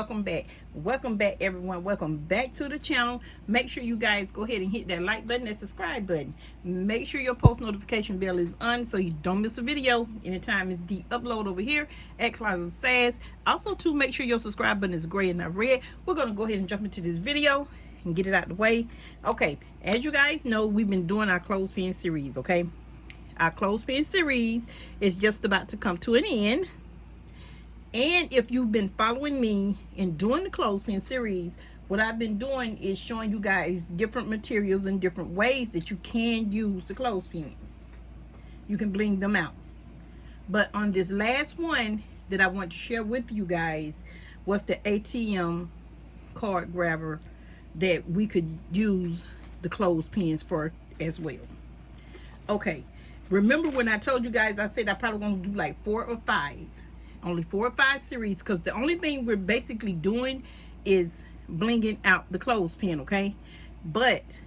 welcome back. Welcome back, everyone. Welcome back to the channel. Make sure you guys go ahead and hit that like button, that subscribe button. Make sure your post notification bell is on so you don't miss a video anytime it's de-upload over here at ClosetofSaSS. Also, to make sure your subscribe button is gray and not red. We're going to go ahead and jump into this video and get it out the way. Okay, as you guys know, we've been doing our clothespin series, okay? Our clothespin series is just about to come to an end. And if you've been following me and doing the clothespin series, what I've been doing is showing you guys different materials and different ways that you can use the clothespin. You can bling them out. But on this last one that I want to share with you guys was the ATM card grabber that we could use the clothespins for as well. Okay, remember when I told you guys, I said I probably going to do like 4 or 5. Only 4 or 5 series, because the only thing we're basically doing is blinging out the clothespin, okay? But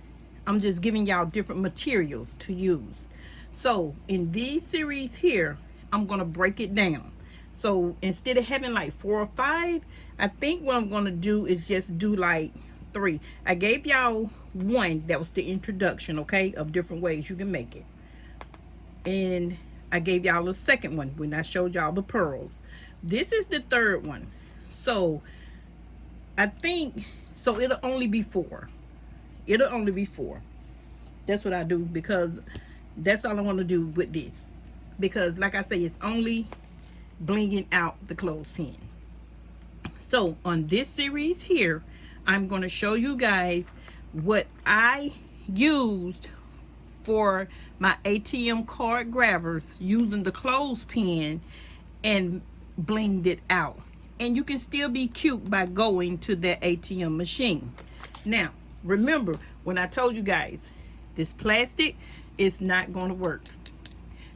I'm just giving y'all different materials to use. So in these series here, I'm gonna break it down. So instead of having like 4 or 5, I think what I'm gonna do is just do like 3. I gave y'all one that was the introduction, okay, of different ways you can make it. And I gave y'all a second one when I showed y'all the pearls. This is the third one. So I think, so it'll only be 4. It'll only be 4. That's what I do, because that's all I want to do with this. Because like I say, it's only blinging out the clothespin. So on this series here, I'm going to show you guys what I used for my ATM card grabbers using the clothespin and blinged it out. And you can still be cute by going to that ATM machine. Now remember when I told you guys this plastic is not going to work.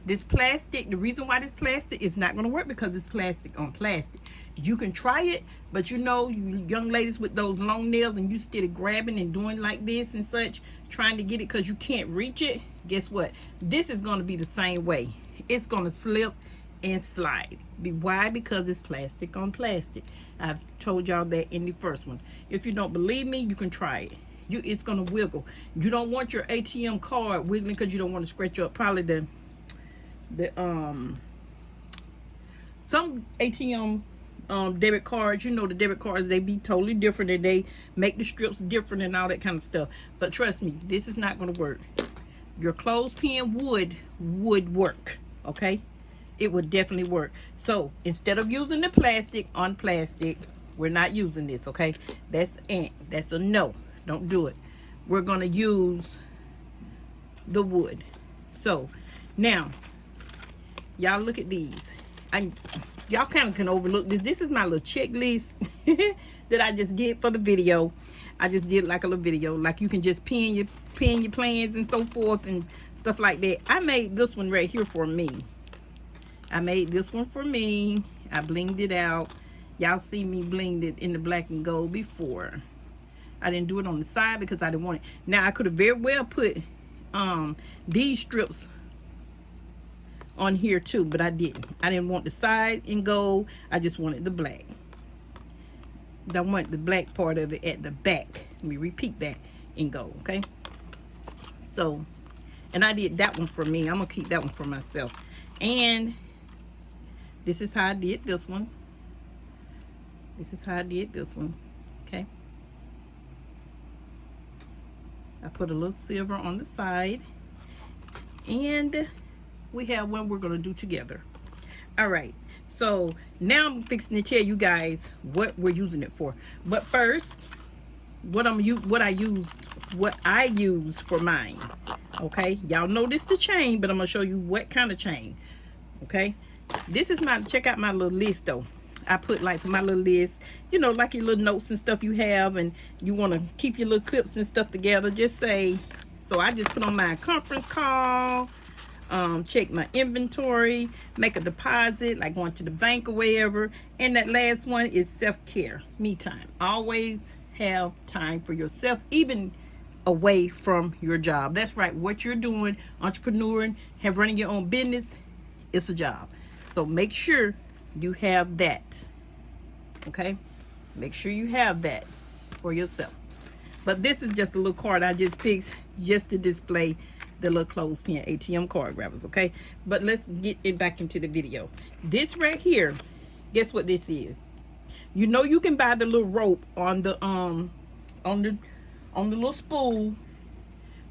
This plastic, the reason why this plastic is not going to work, because it's plastic on plastic. You can try it, but you know, you young ladies with those long nails and you still grabbing and doing like this and such, trying to get it because you can't reach it, guess what? This is going to be the same way. It's going to slip and slide. Why? Because it's plastic on plastic. I've told y'all that in the first one. If you don't believe me, you can try it. It's going to wiggle. You don't want your ATM card wiggling because you don't want to scratch up probably some ATM debit cards, you know, the debit cards, they be totally different and they make the strips different and all that kind of stuff. But trust me, this is not going to work. Your clothespin would work, okay? It would definitely work. So instead of using the plastic on plastic, we're not using this, okay? That's a no. Don't do it. We're going to use the wood. So now y'all look at these. Y'all kind of can overlook this. This is my little checklist that I just did for the video. I just did like a little video, like you can just pin your plans and so forth and stuff like that. I made this one right here for me. I made this one for me. I blinged it out. Y'all see me blinged it in the black and gold before. I didn't do it on the side because I didn't want it. Now I could have very well put these strips on here too, but I didn't. I didn't want the side in gold. I just wanted the black. I want the black part of it at the back. Let me repeat that, in gold, okay? So, and I did that one for me. I'm gonna keep that one for myself. And this is how I did this one. This is how I did this one, okay? I put a little silver on the side, and we have one we're going to do together. All right, so now I'm fixing to tell you guys what we're using it for. But first, what I use for mine. Okay, y'all know this the chain, but I'm gonna show you what kind of chain. Okay, this is my, check out my little list though. I put like my little list, you know, like your little notes and stuff you have, and you want to keep your little clips and stuff together. Just say, so I just put on my conference call, check my inventory, make a deposit, like going to the bank or wherever. And that last one is self-care, me time. Always have time for yourself, even away from your job. That's right, what you're doing, entrepreneuring, running your own business, it's a job. So make sure you have that. Okay, Make sure you have that for yourself. But this is just a little card I just fixed just to display the little clothespin ATM card grabbers, okay? But let's get it back into the video. This right here, guess what this is? You know, you can buy the little rope on the little spool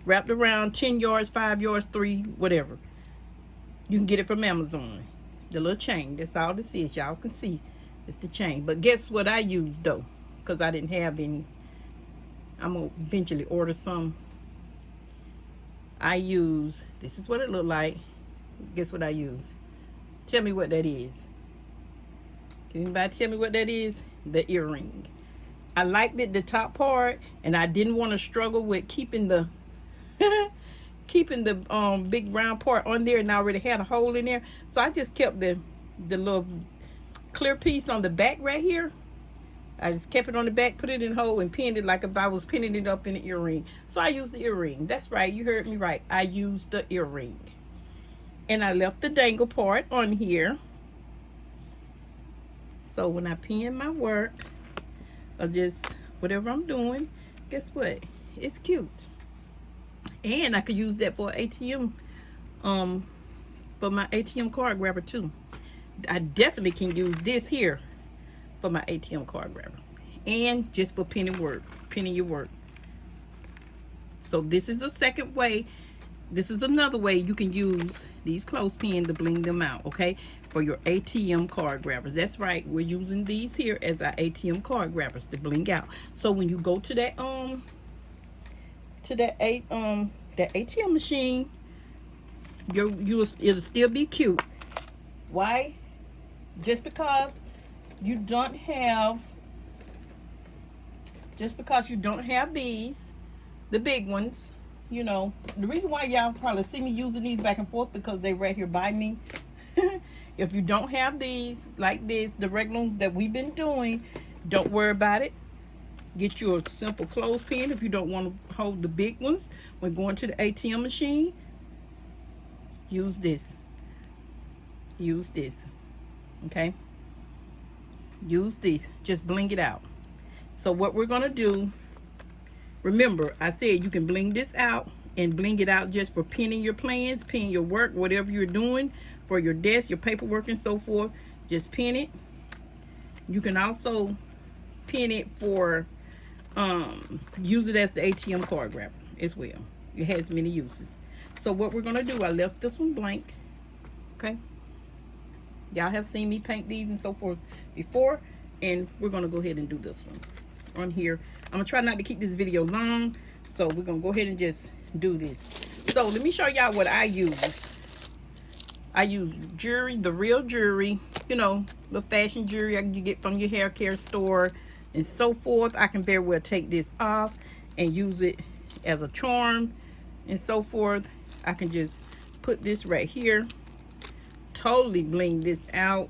wrapped around 10 yards, 5 yards, 3, whatever. You can get it from Amazon. The little chain, that's all this is. Y'all can see it's the chain. But guess what I used though, because I didn't have any. I'm gonna eventually order some. I use, this is what it looked like. Guess what I use? Tell me what that is. Can anybody tell me what that is? The earring. I liked it, the top part, and I didn't want to struggle with keeping the keeping the big round part on there, and I already had a hole in there. So I just kept the little clear piece on the back right here. I just kept it on the back, put it in a hole, and pinned it like if I was pinning it up in an earring. So I used the earring. That's right, you heard me right. I used the earring. And I left the dangle part on here. So when I pin my work, or just whatever I'm doing, guess what? It's cute. And I could use that for ATM, for my ATM card grabber too. I definitely can use this here for my ATM card grabber, and just for pinning your work. So this is a second way. This is another way you can use these clothespins to bling them out, okay, for your ATM card grabbers. That's right, we're using these here as our ATM card grabbers to bling out. So when you go to that that ATM machine, it'll still be cute. Why? Just because you don't have these, the big ones, you know, the reason why y'all probably see me using these back and forth, because they right here by me. If you don't have these like this, the regular ones that we've been doing, don't worry about it. Get you a simple clothespin if you don't want to hold the big ones when going to the ATM machine. Use this. Use this. Okay? Use these. Just bling it out. So what we're going to do, remember, I said you can bling this out and bling it out just for pinning your plans, pin your work, whatever you're doing for your desk, your paperwork and so forth. Just pin it. You can also pin it for use it as the ATM card grabber as well. It has many uses. So what we're gonna do, I left this one blank. Okay, y'all have seen me paint these and so forth before, and we're gonna go ahead and do this one on here. I'm gonna try not to keep this video long, so we're gonna go ahead and just do this. So let me show y'all what I use. I use jewelry, the real jewelry, you know, the fashion jewelry you get from your hair care store and so forth. I can very well take this off and use it as a charm and so forth. I can just put this right here, totally bling this out.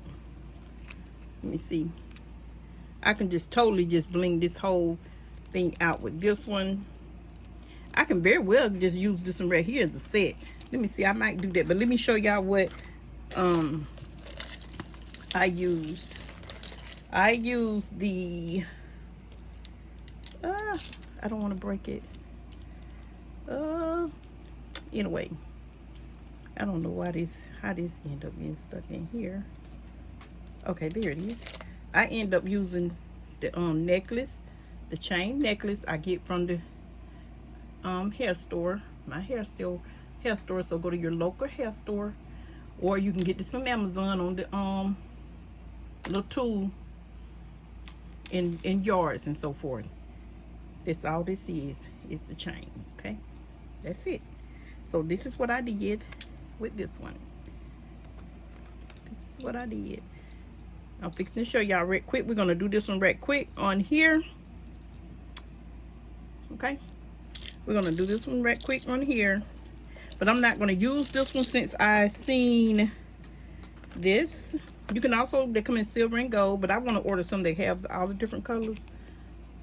Let me see. I can just totally just bling this whole thing out with this one. I can very well just use this one right here as a set. Let me see, I might do that, but let me show y'all what I used. I used the I don't want to break it. Anyway, I don't know how this end up being stuck in here. Okay, there it is. I end up using the necklace, the chain necklace I get from the hair store, my hair store. So go to your local hair store, or you can get this from Amazon on the little tool in yards and so forth. That's all this is the chain. Okay, that's it. So this is what I did with this one. This is what I did. I'm fixing to show y'all right quick. We're gonna do this one right quick on here. Okay, we're gonna do this one right quick on here. But I'm not going to use this one since I seen this. You can also, they come in silver and gold, but I want to order some that have all the different colors.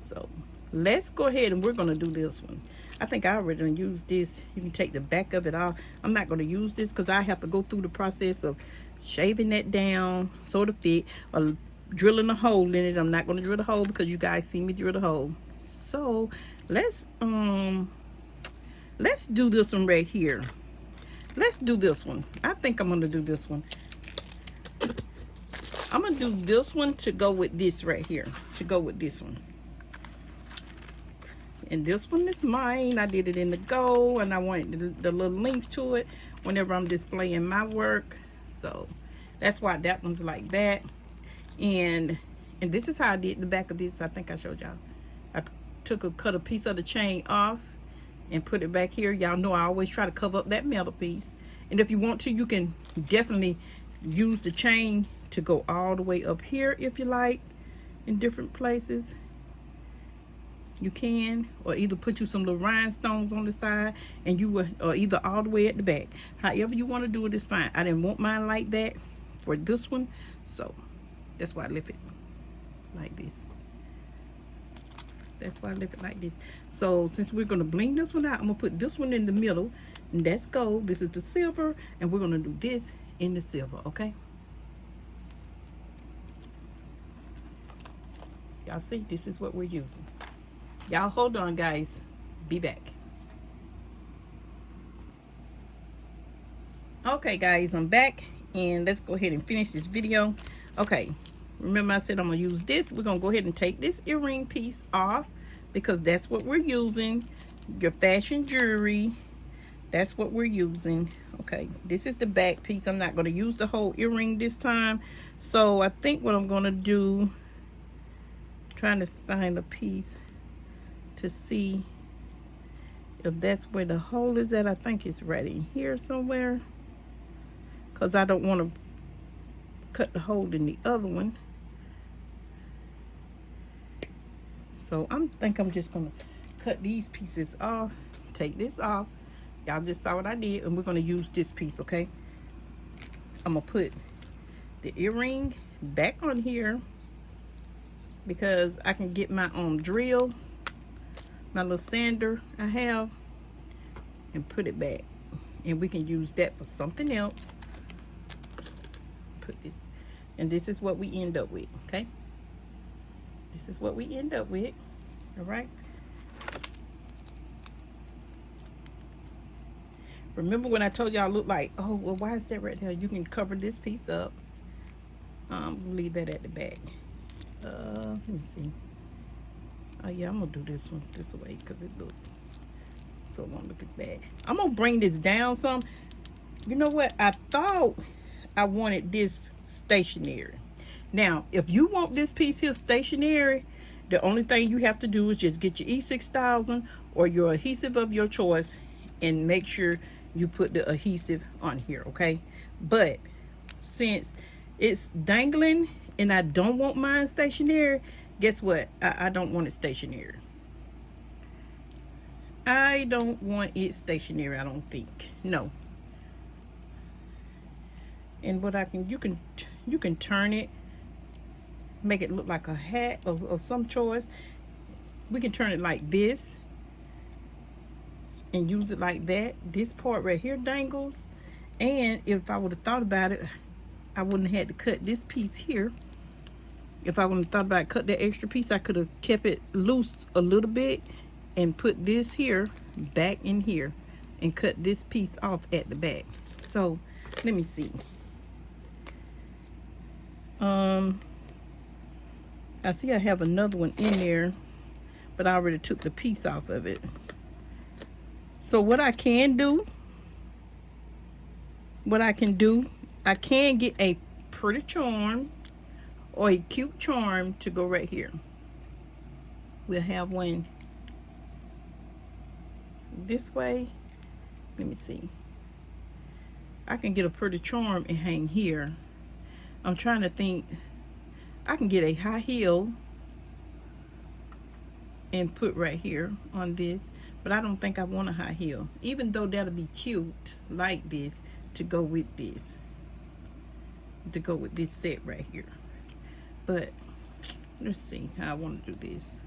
So let's go ahead and we're going to do this one. I think I already used this. You can take the back of it off. I'm not going to use this because I have to go through the process of shaving that down so to fit, or drilling a hole in it. I'm not going to drill the hole because you guys see me drill the hole. So let's do this one right here. Let's do this one. I think I'm going to do this one. I'm going to do this one to go with this right here. To go with this one. And this one is mine. I did it in the gold, and I wanted the little link to it whenever I'm displaying my work. So that's why that one's like that. And this is how I did the back of this. I think I showed y'all. I cut a piece of the chain off and put it back here. Y'all know I always try to cover up that metal piece. And if you want to, you can definitely use the chain to go all the way up here if you like, in different places. You can, or either put you some little rhinestones on the side, and you will, or either all the way at the back. However you want to do it is fine. I didn't want mine like that for this one, so that's why I left it like this. That's why I left it like this. So since we're gonna bling this one out, I'm gonna put this one in the middle, and that's gold. This is the silver, and we're gonna do this in the silver. Okay. Y'all see, this is what we're using. Y'all hold on, guys. Be back. Okay, guys, I'm back, and let's go ahead and finish this video. Okay, remember I said I'm gonna use this. We're gonna go ahead and take this earring piece off because that's what we're using. Your fashion jewelry, that's what we're using. Okay, this is the back piece. I'm not gonna use the whole earring this time. So I think what I'm gonna do, trying to find a piece to see if that's where the hole is at. I think it's right in here somewhere, because I don't want to cut the hole in the other one. So I think I'm just gonna cut these pieces off, take this off. Y'all just saw what I did, and we're gonna use this piece. Okay, I'm gonna put the earring back on here because I can get my drill, my little sander I have, and put it back, and we can use that for something else. Put this, and this is what we end up with. Okay, this is what we end up with. All right, remember when I told y'all look like, oh well, why is that right there? You can cover this piece up. Leave that at the back. Let me see. Oh yeah, I'm gonna do this one this way because it look, so it won't look as bad. I'm gonna bring this down some. You know what? I thought I wanted this stationary. Now, if you want this piece here stationary, the only thing you have to do is just get your E6000 or your adhesive of your choice and make sure you put the adhesive on here, okay? But since it's dangling and I don't want mine stationary, guess what? I don't want it stationary. I don't want it stationary, I don't think. No. And what you can turn it, make it look like a hat of some choice. We can turn it like this and use it like that. This part right here dangles, and if I would have thought about it, I wouldn't have had to cut this piece here. If I wouldn't have thought about cut that extra piece, I could have kept it loose a little bit and put this here back in here and cut this piece off at the back. So let me see. I see I have another one in there, but I already took the piece off of it. So what I can do, I can get a pretty charm or a cute charm to go right here. We'll have one this way. Let me see. I can get a pretty charm and hang here. I'm trying to think. I can get a high heel and put right here on this, but I don't think I want a high heel, even though that'll be cute like this to go with this, set right here. But let's see how I want to do this.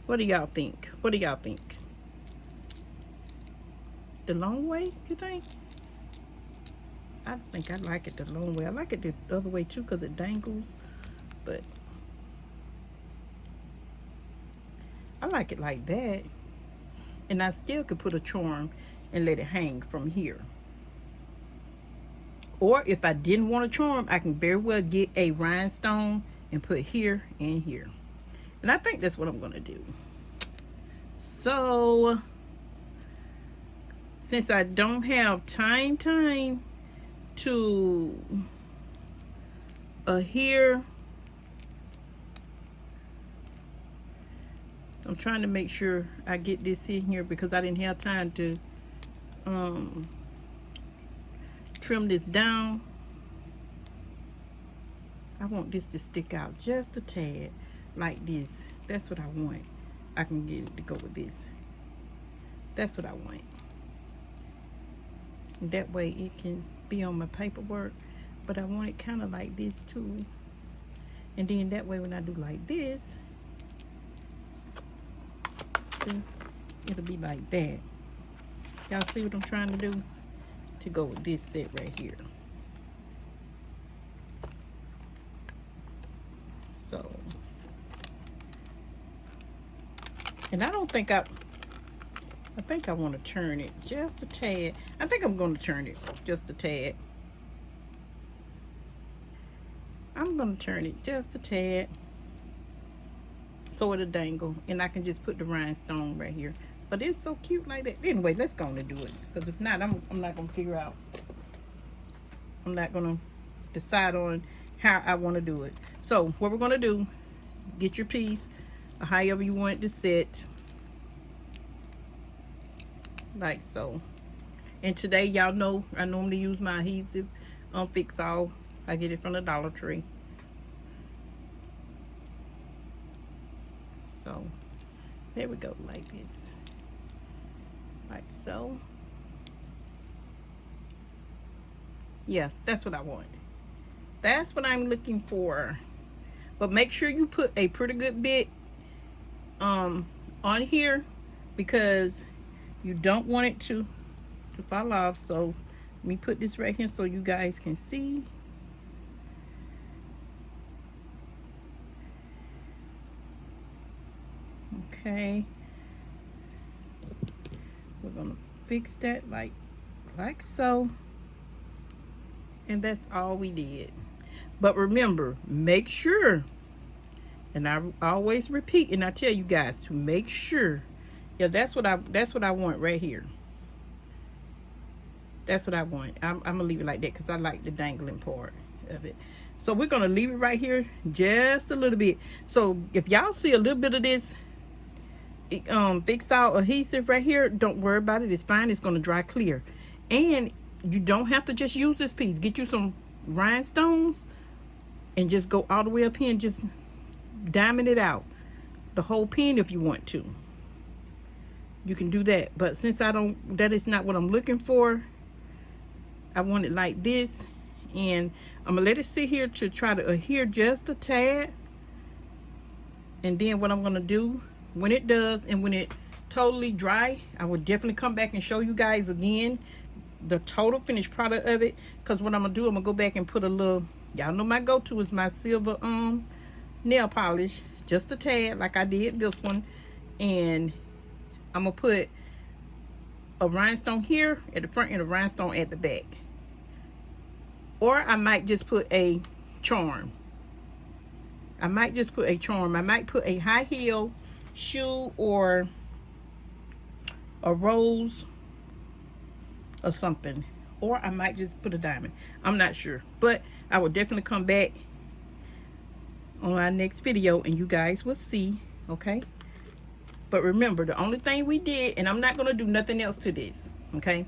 What do y'all think? The long way, you think? I think I like it the long way. I like it the other way too because it dangles, but I like it like that. And I still could put a charm and let it hang from here. Or if I didn't want a charm, I can very well get a rhinestone and put here and here. And I think that's what I'm going to do. So, since I don't have time to adhere, I'm trying to make sure I get this in here because I didn't have time to trim this down. I want this to stick out just a tad like this. That's what I want. I can get it to go with this. That's what I want. And that way it can be on my paperwork, but I want it kind of like this too. And then that way when I do like this, see, it'll be like that. Y'all see what I'm trying to do? To go with this set right here. So, and I don't think I think I want to turn it just a tad. I think I'm going to turn it just a tad. I'm going to turn it just a tad so it'll dangle, and I can just put the rhinestone right here. But it's so cute like that. Anyway, let's go and do it, because if not, I'm not going to figure out. I'm not going to decide on how I want to do it. So what we're going to do, get your piece however you want it to sit, like so. And today, y'all know I normally use my adhesive Fix All. I get it from the Dollar Tree. So there we go, like this, like so. Yeah, that's what I want. That's what I'm looking for. But make sure you put a pretty good bit on here, because you don't want it to fall off. So let me put this right here so you guys can see. Okay, we're gonna fix that like so, and that's all we did. But remember, make sure, and I always repeat, and I tell you guys to make sure. Yeah, that's what I want right here. That's what I want. I'm gonna leave it like that because I like the dangling part of it. So we're gonna leave it right here just a little bit. So if y'all see a little bit of this Fix All adhesive right here, don't worry about it. It's fine. It's gonna dry clear. And you don't have to just use this piece. Get you some rhinestones and just go all the way up here and just diamond it out, the whole pin if you want to. You can do that. But since that is not what I'm looking for, I want it like this, and I'm gonna let it sit here to try to adhere just a tad. And then what I'm gonna do when it does, and when it totally dry, I will definitely come back and show you guys again the total finished product of it. Because what I'm gonna do, I'm gonna go back and put a little, y'all know my go-to is my silver nail polish, just a tad like I did this one, and I'm gonna put a rhinestone here at the front and a rhinestone at the back. Or I might just put a charm. I might put a high heel shoe or a rose or something. Or I might just put a diamond. I'm not sure. But I will definitely come back on our next video and you guys will see. Okay? But remember, the only thing we did, and I'm not going to do nothing else to this. Okay?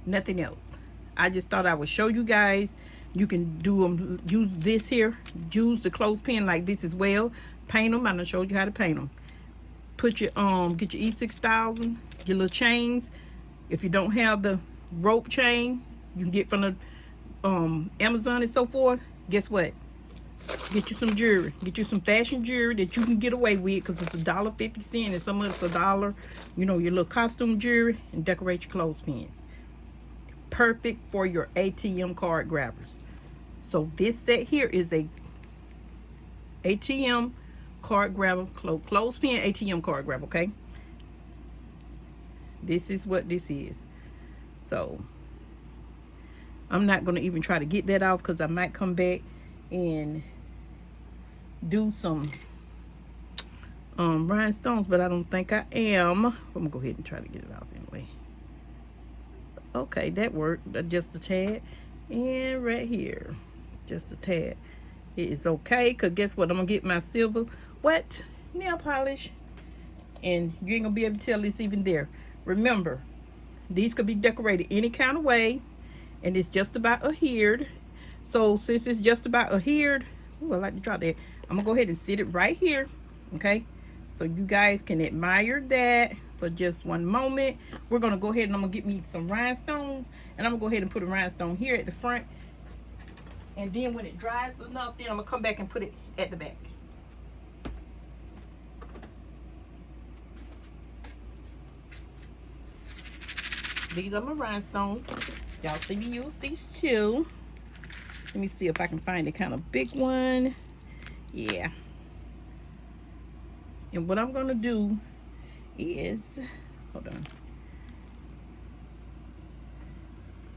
Nothing else. I just thought I would show you guys. You can do them, use this here, use the clothespin like this as well. Paint them. I done showed you how to paint them. Put your get your E6000, your little chains. If you don't have the rope chain you can get from the Amazon and so forth, guess what? Get you some jewelry. Get you some fashion jewelry that you can get away with, because it's $1.50 and some of it's $1. You know, your little costume jewelry, and decorate your clothespins. perfect for your ATM card grabbers. So this set here is a ATM card grabber, clothespin ATM card grabber, okay? This is what this is. So I'm not going to even try to get that off because I might come back and do some rhinestones, but I don't think I am. I'm gonna go ahead and try to get it off anyway. Okay, that worked. Just a tad, and right here, just a tad. It is okay, because guess what? I'm gonna get my silver wet nail polish, and you ain't gonna be able to tell it's even there. Remember, these could be decorated any kind of way, and it's just about adhered. So since it's just about adhered, ooh, I like to draw that. I'm gonna go ahead and sit it right here, okay? So you guys can admire that for just one moment. We're gonna go ahead and I'm gonna get me some rhinestones, and I'm gonna go ahead and put a rhinestone here at the front. And then when it dries enough, then I'm gonna come back and put it at the back. These are my rhinestones. Y'all see me use these too. Let me see if I can find a kind of big one. Yeah. And what I'm gonna do is, hold on.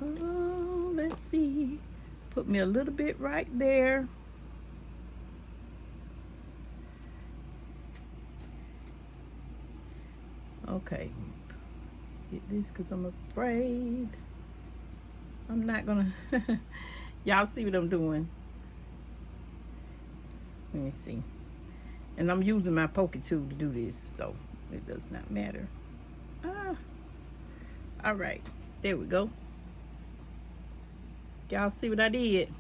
Oh, let's see. Put me a little bit right there. Okay. Get this because I'm afraid I'm not gonna. Y'all see what I'm doing? Let me see. And I'm using my poker tool to do this, so it does not matter. All right, there we go. Y'all see what I did?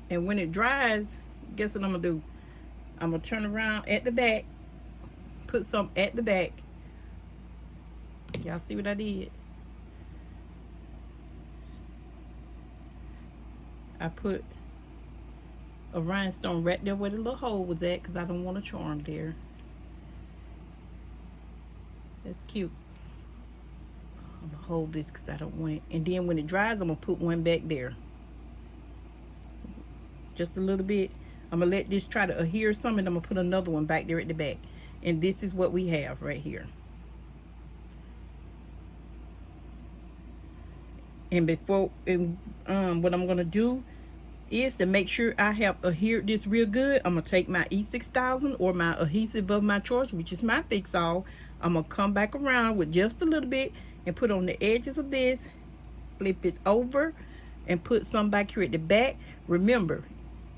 And when it dries, guess what I'm gonna do? I'm gonna turn around at the back, put some at the back. Y'all see what I did? I put a rhinestone right there where the little hole was at because I don't want a charm there. That's cute. I'm gonna hold this because I don't want it. And then when it dries, I'm gonna put one back there. Just a little bit. I'm gonna let this try to adhere some, and I'm gonna put another one back there at the back. And this is what we have right here. And before, what I'm gonna do is to make sure I have adhered this real good. I'm gonna take my E6000 or my adhesive of my choice, which is my Fix All. I'm gonna come back around with just a little bit and put on the edges of this, flip it over, and put some back here at the back. Remember,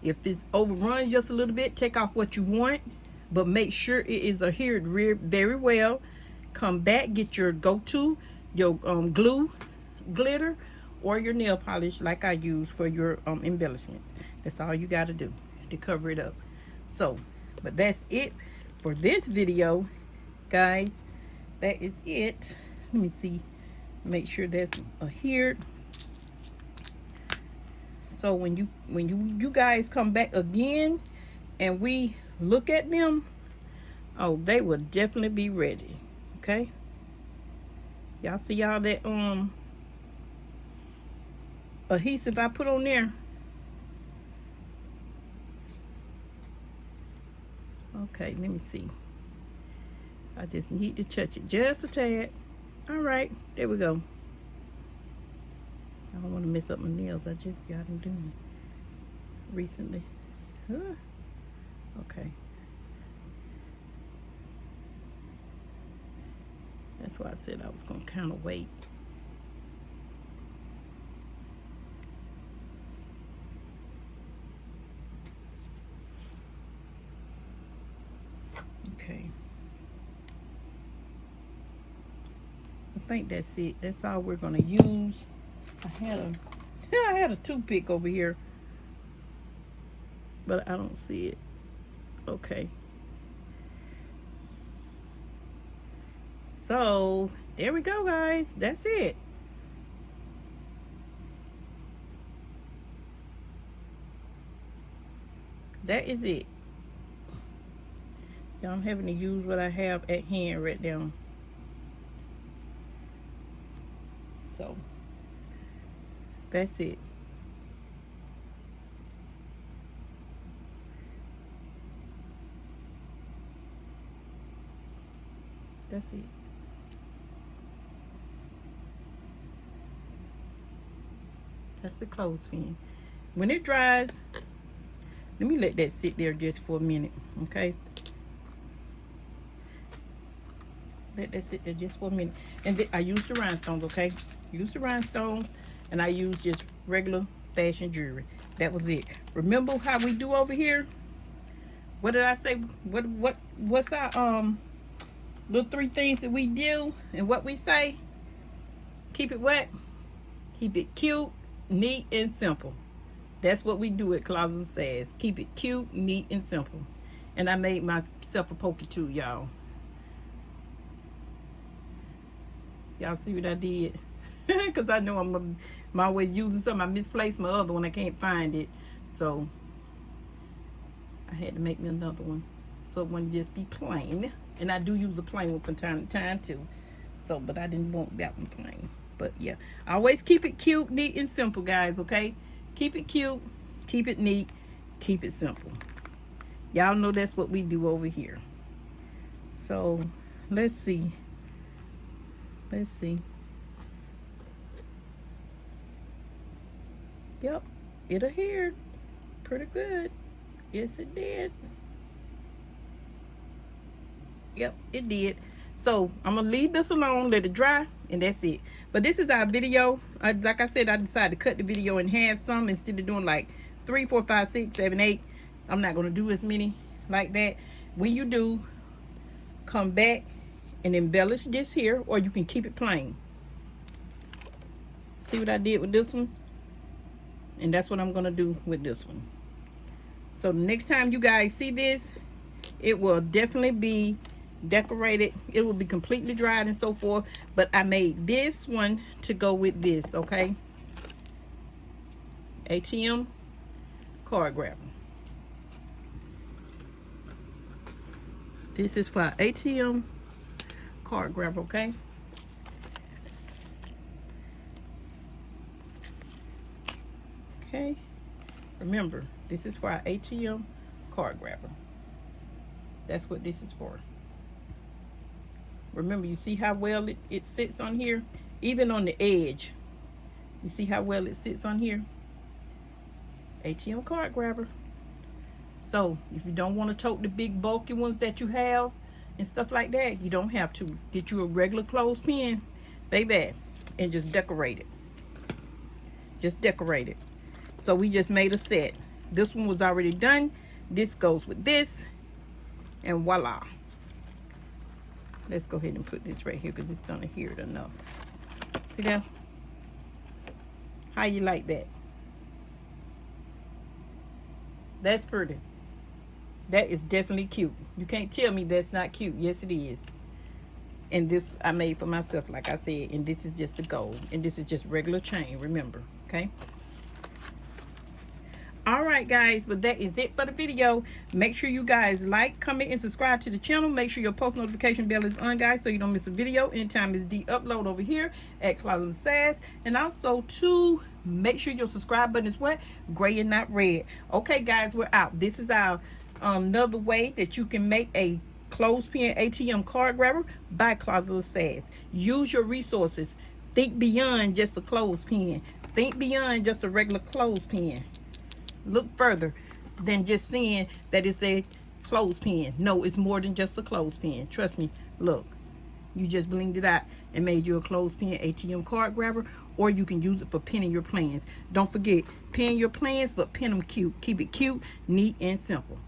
if this overruns just a little bit, take off what you want, but make sure it is adhered very well. Come back, get your go-to, your glue, glitter, or your nail polish like I use for your embellishments. That's all you got to do to cover it up. So, but that's it for this video, guys. That is it. Let me see, make sure that's adhered. So when you guys come back again and we look at them, oh, they will definitely be ready. Okay, y'all see all that adhesive I put on there? Okay, let me see. I just need to touch it just a tad. All right, there we go. I don't want to mess up my nails. I just got them doing recently. Okay. That's why I said I was going to kind of wait. Okay. I think that's it. That's all we're going to use. I had a toothpick over here, but I don't see it. Okay. So there we go, guys. That's it. That is it. Y'all, I'm having to use what I have at hand right now. So that's it. That's it. That's the clothespin. When it dries, let me let that sit there just for a minute, okay? Let that sit there just for a minute. And I use the rhinestones, okay? Use the rhinestones, and I use just regular fashion jewelry. That was it. Remember how we do over here? What did I say? What's our little 3 things that we do and what we say? Keep it what? Keep it cute, neat, and simple. That's what we do at Closet of SaSS. Keep it cute, neat, and simple. And I made myself a pokey too, y'all. Y'all see what I did? Because I know I'm always using something. I misplaced my other one. I can't find it. So I had to make me another one. So it wouldn't just be plain. And I do use a plain one from time to time too. So, but I didn't want that one plain. But yeah, always keep it cute, neat, and simple, guys, okay? Keep it cute, keep it neat, keep it simple. Y'all know that's what we do over here. So, let's see. Let's see. Yep, it adhered pretty good. Yes, it did. Yep, it did. So I'm gonna leave this alone, let it dry, and that's it. But this is our video. Like I said, I decided to cut the video in half some instead of doing like 3, 4, 5, 6, 7, 8. I'm not gonna do as many like that. When you do, come back and embellish this here, or you can keep it plain. See what I did with this one? And that's what I'm gonna do with this one. So the next time you guys see this, it will definitely be decorated. It will be completely dried and so forth. But I made this one to go with this, okay? ATM card grabber. This is for ATM card grabber, okay? Okay. Remember, this is for our ATM card grabber. That's what this is for. Remember, you see how well it sits on here? Even on the edge. You see how well it sits on here? ATM card grabber. So, if you don't want to tote the big bulky ones that you have and stuff like that, you don't have to. Get you a regular clothespin, baby, and just decorate it. Just decorate it. So, we just made a set. This one was already done. This goes with this. And voila. Let's go ahead and put this right here because it's going to adhere it enough. See that? How you like that? That's pretty. That is definitely cute. You can't tell me that's not cute. Yes, it is. And this I made for myself, like I said. And this is just the gold. And this is just regular chain, remember. Okay? Alright guys, but that is it for the video. Make sure you guys like, comment, and subscribe to the channel. Make sure your post notification bell is on, guys, so you don't miss a video anytime it's upload over here at Closet of SaSS. And also to make sure your subscribe button is what? Gray and not red. Okay guys, we're out. This is our another way that you can make a clothespin ATM card grabber by Closet of SaSS. Use your resources. Think beyond just a clothespin. Think beyond just a regular clothespin. Look further than just seeing that it's a clothespin. No, it's more than just a clothespin. Trust me. Look, you just blinged it out and made you a clothespin ATM card grabber, or you can use it for pinning your plans. Don't forget, pin your plans, but pin them cute. Keep it cute, neat, and simple.